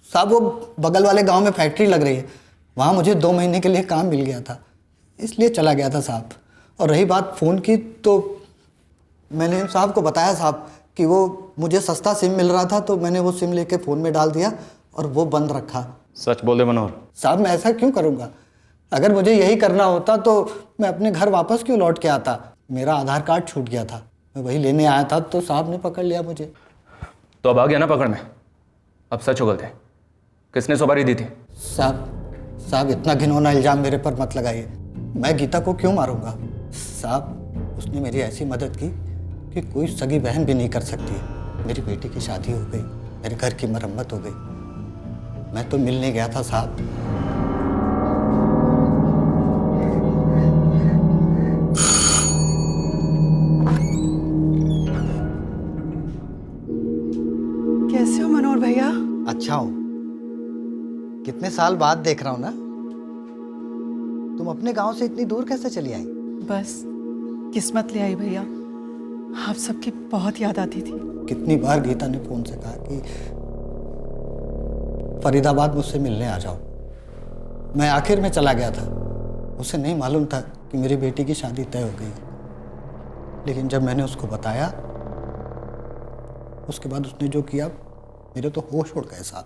साहब वो बगल वाले गांव में फैक्ट्री लग रही है, वहाँ मुझे 2 महीने के लिए काम मिल गया था, इसलिए चला गया था साहब। और रही बात फ़ोन की, तो मैंने साहब को बताया साहब कि वो मुझे सस्ता सिम मिल रहा था, तो मैंने वो सिम लेके फ़ोन में डाल दिया और वो बंद रखा। सच बोल दे मनोहर। साहब मैं ऐसा क्यों करूँगा? अगर मुझे यही करना होता तो मैं अपने घर वापस क्यों लौट के आता? मेरा आधार कार्ड छूट गया था, मैं वही लेने आया था तो साहब ने पकड़ लिया मुझे। तो अब आ गया ना पकड़ में। अब सच उगलते हैं, किसने सुपारी दी थी? साहब इतना घिनौना इल्जाम मेरे पर मत लगाइए। मैं गीता को क्यों मारूंगा? साहब उसने मेरी ऐसी मदद की कि कोई सगी बहन भी नहीं कर सकती है। मेरी बेटी की शादी हो गई, मेरे घर की मरम्मत हो गई। मैं तो मिलने गया था साहब। कैसे हो मनोहर भैया? अच्छा हूँ। कितने साल बाद देख रहा हूँ ना। तुम अपने गांव से इतनी दूर कैसे चली आई? बस किस्मत ले आई भैया, आप सबकी बहुत याद आती थी। कितनी बार गीता ने फोन से कहा कि फरीदाबाद मुझसे मिलने आ जाओ। मैं आखिर में चला गया था। उसे नहीं मालूम था कि मेरी बेटी की शादी तय हो गई। लेकिन जब मैंने उसको बताया, उसके बाद उसने जो किया, मेरे तो होश उड़ गए साहब।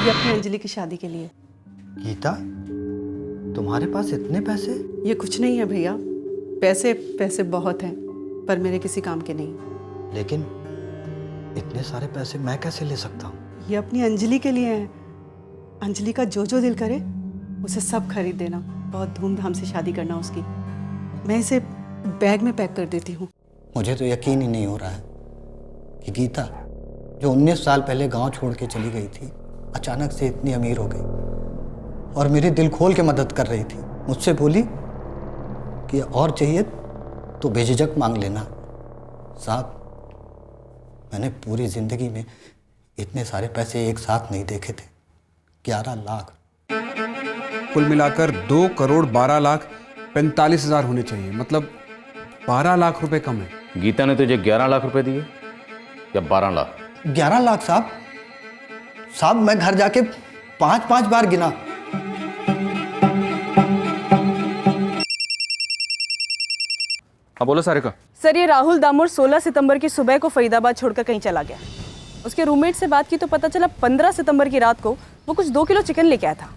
ये अपनी अंजलि की शादी के लिए। गीता, तुम्हारे पास इतने पैसे? ये कुछ नहीं है भैया, पैसे पैसे बहुत हैं, पर मेरे किसी काम के नहीं। लेकिन इतने सारे पैसे मैं कैसे ले सकता हूँ? ये अपनी अंजलि के लिए हैं। अंजलि का जो जो दिल करे उसे सब खरीद देना। बहुत धूमधाम से शादी करना उसकी। मैं इसे बैग में पैक कर देती हूँ। मुझे तो यकीन ही नहीं हो रहा है कि गीता, जो 19 साल पहले गांव छोड़ के चली गई थी, अचानक से इतनी अमीर हो गई और मेरी दिल खोल के मदद कर रही थी। मुझसे बोली कि और चाहिए तो बेझिझक मांग लेना। साहब, मैंने पूरी ज़िंदगी में इतने सारे पैसे एक साथ नहीं देखे थे। 11 लाख। कुल मिलाकर 2,12,45,000 होने चाहिए। मतलब 12 लाख रुपए कम है। गीता ने तुझे 11 लाख रुपए दिए या 12 लाख? 11 लाख साहब। साहब मैं घर जाके 5-5 बार गिना। हाँ बोलो सारिका। सर, ये राहुल दामोर 16 सितंबर की सुबह को फरीदाबाद छोड़कर कहीं चला गया। उसके रूममेट से बात की तो पता चला 15 सितंबर की रात को वो कुछ 2 किलो चिकन लेके आया था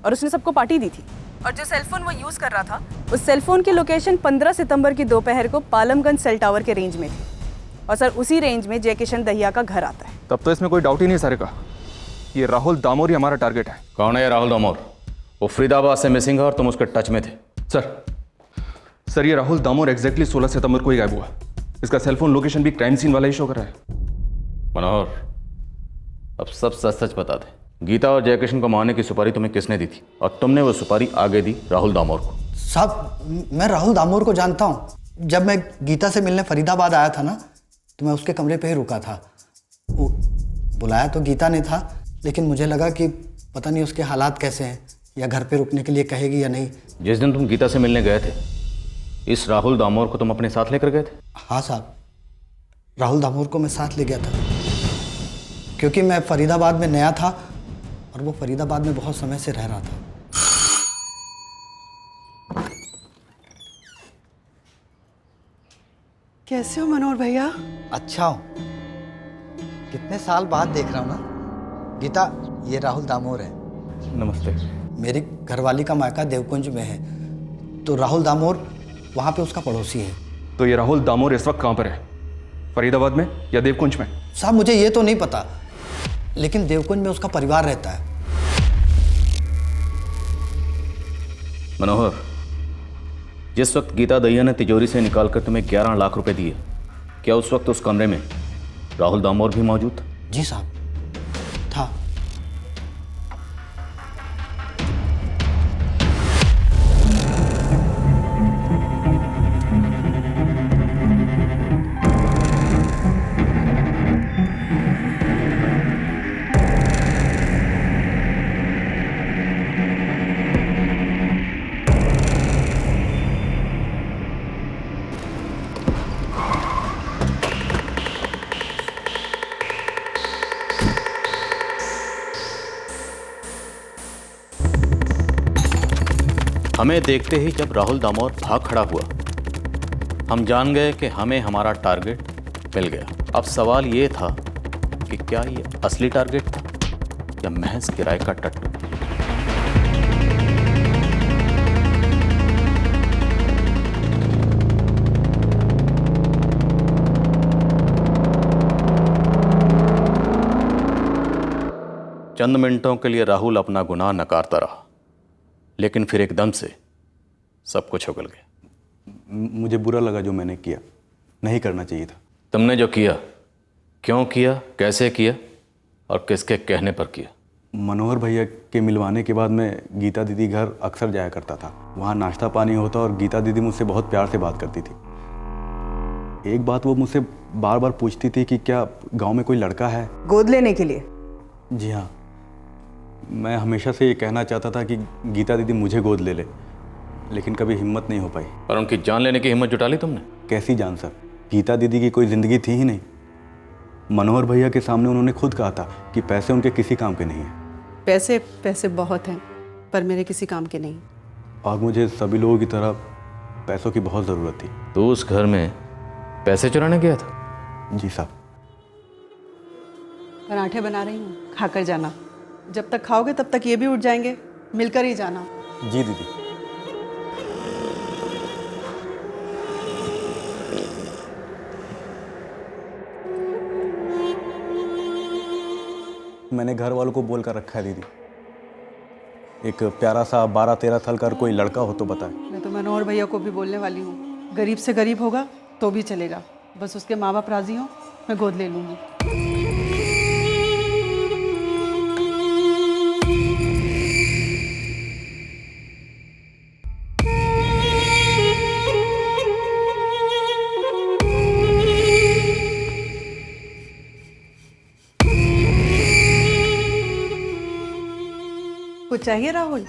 और उसने सबको पार्टी दी थी। और जो सेलफोन वो यूज़ कर रहा था, उस सेलफोन की लोकेशन 15 सितंबर की दोपहर को पालमगंज सेल टावर के रेंज में थी। और सर, उसी रेंज में जय किशन दहिया का घर आता है। तब तो इसमें कोई डाउट ही नहीं सारिका, ये राहुल दामोर ही हमारा टारगेट है। कौन है ये राहुल दामोर? वो फरीदाबाद से मिसिंग है और तुम उसके टच में थे। सर ये राहुल दामोर एग्जैक्टली 16 सितंबर को ही गायब हुआ। इसका सेलफोन लोकेशन भी क्राइम सीन वाला ही शो कर रहा है। मनोहर, अब सब सच सच बता दे। गीता और जयकिशन को मारने की सुपारी तुम्हें किसने दी थी और तुमने वो सुपारी आगे दी राहुल दामोर को? साहब, मैं राहुल दामोर को जानता हूँ। जब मैं गीता से मिलने फरीदाबाद आया था ना, तो मैं उसके कमरे पे ही रुका था। वो बुलाया तो गीता ने था, लेकिन मुझे लगा कि पता नहीं उसके हालात कैसे हैं या घर पे रुकने के लिए कहेगी या नहीं। जिस दिन तुम गीता से मिलने गए थे, इस राहुल दामोर को तुम अपने साथ लेकर गए थे? हाँ साहब, राहुल दामोर को मैं साथ ले गया था क्योंकि मैं फरीदाबाद में नया था और वो फरीदाबाद में बहुत समय से रह रहा था। कैसे हो मनोहर भैया? अच्छा हूँ। कितने साल बाद देख रहा हूँ ना। गीता, ये राहुल दामोर है। नमस्ते। मेरी घरवाली का मायका देवकुंज में है, तो राहुल दामोर वहाँ पे उसका पड़ोसी है। तो ये राहुल दामोर इस वक्त कहाँ पर है? फरीदाबाद में या देवकुंज में? साहब मुझे ये तो नहीं पता, लेकिन देवकुंज में उसका परिवार रहता है। मनोहर, जिस वक्त गीता दहिया ने तिजोरी से निकालकर तुम्हें 11 लाख रुपए दिए, क्या उस वक्त उस कमरे में राहुल दामोर भी मौजूद था? जी साहब, था। हमें देखते ही जब राहुल दामोर भाग खड़ा हुआ, हम जान गए कि हमें हमारा टारगेट मिल गया। अब सवाल ये था कि क्या ये असली टारगेट था या महज किराए का टट्टू। चंद मिनटों के लिए राहुल अपना गुनाह नकारता रहा, लेकिन फिर एकदम से सब कुछ उगल गया। मुझे बुरा लगा जो मैंने किया, नहीं करना चाहिए था। तुमने जो किया, क्यों किया, कैसे किया और किसके कहने पर किया? मनोहर भैया के मिलवाने के बाद मैं गीता दीदी घर अक्सर जाया करता था। वहाँ नाश्ता पानी होता और गीता दीदी मुझसे बहुत प्यार से बात करती थी। एक बात वो मुझसे बार बार पूछती थी कि क्या गांव में कोई लड़का है गोद लेने के लिए। जी हाँ, मैं हमेशा से ये कहना चाहता था कि गीता दीदी मुझे गोद ले ले, लेकिन कभी हिम्मत नहीं हो पाई। पर उनकी जान लेने की हिम्मत जुटा ली तुमने? कैसी जान सर, गीता दीदी की कोई ज़िंदगी थी ही नहीं। मनोहर भैया के सामने उन्होंने खुद कहा था कि पैसे उनके किसी काम के नहीं हैं। पैसे पैसे बहुत हैं, पर मेरे किसी काम के नहीं। और मुझे सभी लोगों की तरह पैसों की बहुत ज़रूरत थी। तो उस घर में पैसे चुराने गया था? जी साहब। पराठे बना रही हूँ, खाकर जाना। जब तक खाओगे तब तक ये भी उठ जाएंगे, मिलकर ही जाना। जी दीदी। मैंने घर वालों को बोल कर रखा है दीदी, एक प्यारा सा 12-13 साल का कोई लड़का हो तो बताए। मैं तो मनोहर भैया को भी बोलने वाली हूँ, गरीब से गरीब होगा तो भी चलेगा, बस उसके माँ बाप राजी हो, मैं गोद ले लूँगी। कुछ चाहिए राहुल?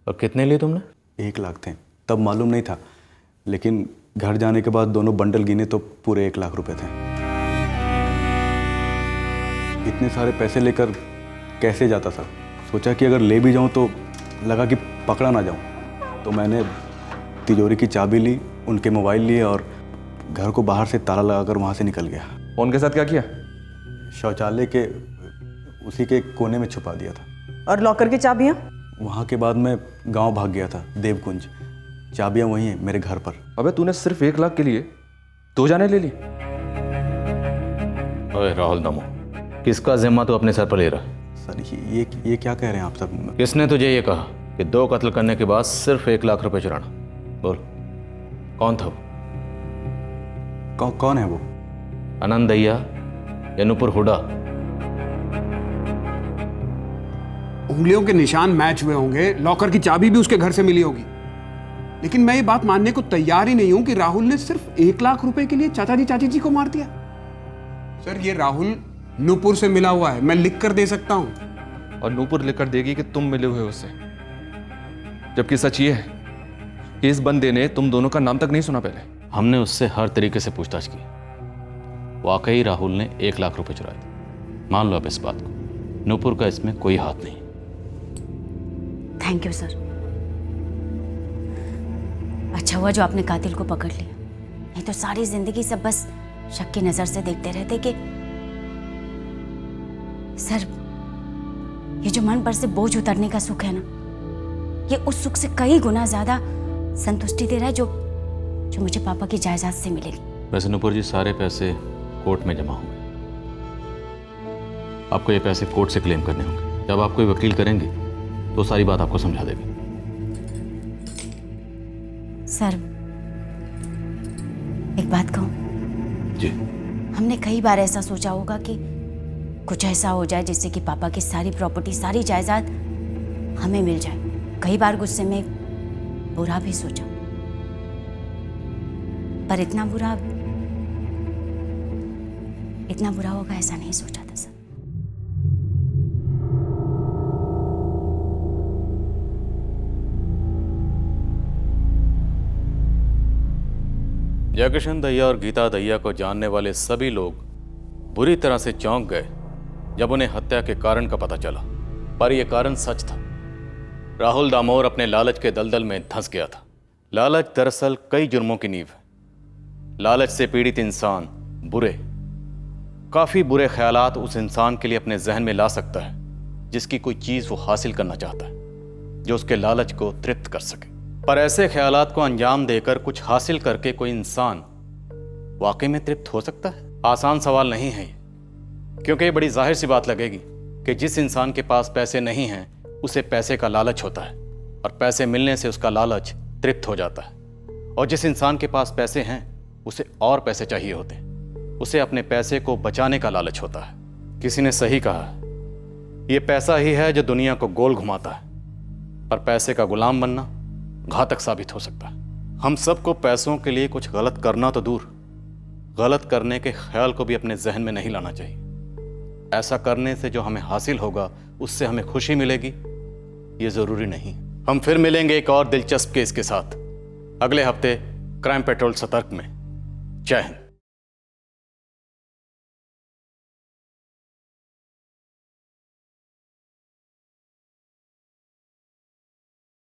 और कितने लिए तुमने? 1 लाख थे, तब मालूम नहीं था, लेकिन घर जाने के बाद दोनों बंडल गिने तो पूरे 1 लाख रुपए थे। इतने सारे पैसे लेकर कैसे जाता सर? सोचा कि अगर ले भी जाऊं तो लगा कि पकड़ा ना जाऊं, तो मैंने तिजोरी की चाबी ली, उनके मोबाइल लिए और घर को बाहर से ताला लगाकर वहां से निकल गया। फोन के साथ क्या किया? शौचालय के उसी के कोने में छुपा दिया था। और लॉकर की चाबियां? वहाँ के बाद मैं गांव भाग गया था, देवकुंज। चाबियां वही हैं मेरे घर पर। अबे तूने सिर्फ 1 लाख के लिए 2 जाने ले ली? ओए राहुल दामो, किसका जिम्मा तू अपने सर पर ले रहा है? सर ये क्या कह रहे हैं आप सब? किसने तुझे ये कहा कि 2 कत्ल करने के बाद सिर्फ 1 लाख रुपए चुराना? बोल, कौन था वो? कौन है वो? आनंद दैया या नुपुर हुडा? उंगलियों के निशान मैच हुए होंगे, लॉकर की चाबी भी उसके घर से मिली होगी, लेकिन मैं ये बात मानने को तैयार ही नहीं हूं कि राहुल ने सिर्फ 1 लाख रुपए के लिए चाची जी को मार दिया। सर, ये राहुल नूपुर से मिला हुआ है, मैं लिख कर दे सकता हूं। और नूपुर लिख कर देगी कि तुम मिले हुए उससे, जबकि सच ये है कि इस बंदे ने तुम दोनों का नाम तक नहीं सुना पहले। हमने उससे हर तरीके से पूछताछ की, वाकई राहुल ने 1 लाख रुपए चुराए थे। मान लो अब इस बात को, नूपुर का इसमें कोई हाथ नहीं। Thank you sir. अच्छा हुआ जो आपने कातिल को पकड़ लिया, नहीं तो सारी जिंदगी सब बस शक की नजर से देखते रहते कि सर, ये जो मन पर से बोझ उतरने का सुख है ना, ये उस सुख से कई गुना ज्यादा संतुष्टि दे रहा है जो मुझे पापा की जायदाद से मिलेगी। वैसे नूपुर जी, सारे पैसे कोर्ट में जमा होंगे, आपको ये पैसे कोर्ट से क्लेम करने होंगे। जब आप कोई वकील करेंगे तो सारी बात आपको समझा देगी। सर, एक बात कहूं? जी। हमने कई बार ऐसा सोचा होगा कि कुछ ऐसा हो जाए जिससे कि पापा की सारी प्रॉपर्टी, सारी जायदाद हमें मिल जाए। कई बार गुस्से में बुरा भी सोचा, पर इतना बुरा इतना बुरा होगा ऐसा नहीं सोचा था सर। जयकिशन दहिया और गीता दहिया को जानने वाले सभी लोग बुरी तरह से चौंक गए जब उन्हें हत्या के कारण का पता चला। पर यह कारण सच था। राहुल दामोर अपने लालच के दलदल में धंस गया था। लालच दरअसल कई जुर्मों की नींव है। लालच से पीड़ित इंसान काफी बुरे ख्यालात उस इंसान के लिए अपने जहन में ला सकता है जिसकी कोई चीज वो हासिल करना चाहता है, जो उसके लालच को तृप्त कर सके। पर ऐसे ख्यालात को अंजाम देकर कुछ हासिल करके कोई इंसान वाकई में तृप्त हो सकता है? आसान सवाल नहीं है ये, क्योंकि ये बड़ी जाहिर सी बात लगेगी कि जिस इंसान के पास पैसे नहीं हैं उसे पैसे का लालच होता है और पैसे मिलने से उसका लालच तृप्त हो जाता है। और जिस इंसान के पास पैसे हैं उसे और पैसे चाहिए होते हैं, उसे अपने पैसे को बचाने का लालच होता है। किसी ने सही कहा है, ये पैसा ही है जो दुनिया को गोल घुमाता है, पर पैसे का गुलाम बनना घातक साबित हो सकता है। हम सबको पैसों के लिए कुछ गलत करना तो दूर, गलत करने के ख्याल को भी अपने जहन में नहीं लाना चाहिए। ऐसा करने से जो हमें हासिल होगा उससे हमें खुशी मिलेगी ये जरूरी नहीं। हम फिर मिलेंगे एक और दिलचस्प केस के साथ अगले हफ्ते क्राइम पेट्रोल सतर्क में। जय हिंद।